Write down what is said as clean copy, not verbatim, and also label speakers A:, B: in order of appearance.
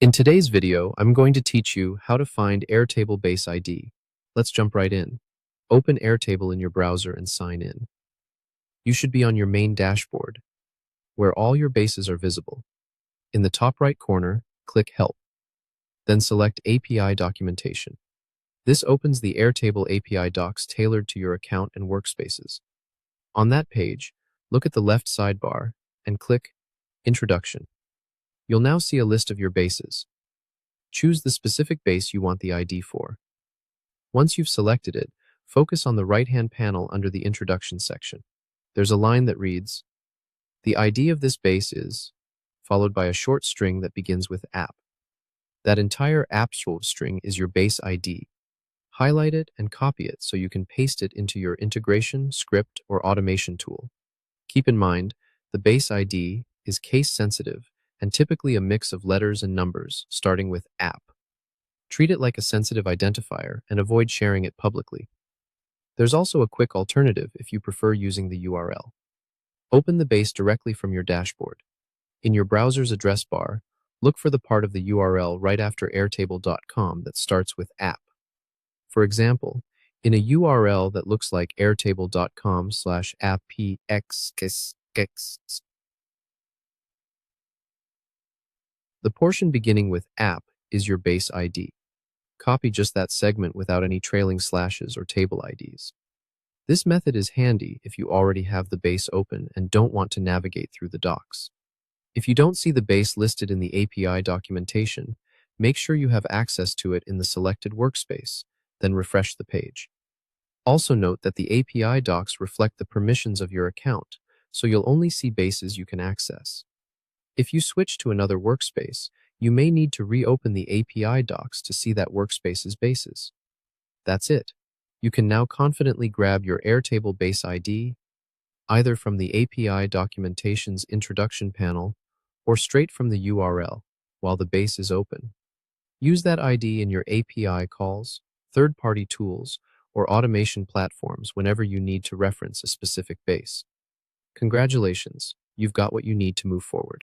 A: In today's video, I'm going to teach you how to find Airtable Base ID. Let's jump right in. Open Airtable in your browser and sign in. You should be on your main dashboard, where all your bases are visible. In the top right corner, click Help. Then select API Documentation. This opens the Airtable API docs tailored to your account and workspaces. On that page, look at the left sidebar and click Introduction. You'll now see a list of your bases. Choose the specific base you want the ID for. Once you've selected it, focus on the right-hand panel under the Introduction section. There's a line that reads, "The ID of this base is," followed by a short string that begins with app. That entire app string is your base ID. Highlight it and copy it so you can paste it into your integration, script, or automation tool. Keep in mind, the base ID is case-sensitive and typically a mix of letters and numbers, starting with app. Treat it like a sensitive identifier and avoid sharing it publicly. There's also a quick alternative if you prefer using the URL. Open the base directly from your dashboard. In your browser's address bar, look for the part of the URL right after airtable.com that starts with app. For example, in a URL that looks like airtable.com/appx, the portion beginning with app is your base ID. Copy just that segment without any trailing slashes or table IDs. This method is handy if you already have the base open and don't want to navigate through the docs. If you don't see the base listed in the API documentation, make sure you have access to it in the selected workspace, then refresh the page. Also note that the API docs reflect the permissions of your account, so you'll only see bases you can access. If you switch to another workspace, you may need to reopen the API docs to see that workspace's bases. That's it. You can now confidently grab your Airtable base ID, either from the API documentation's introduction panel or straight from the URL while the base is open. Use that ID in your API calls, third-party tools, or automation platforms whenever you need to reference a specific base. Congratulations, you've got what you need to move forward.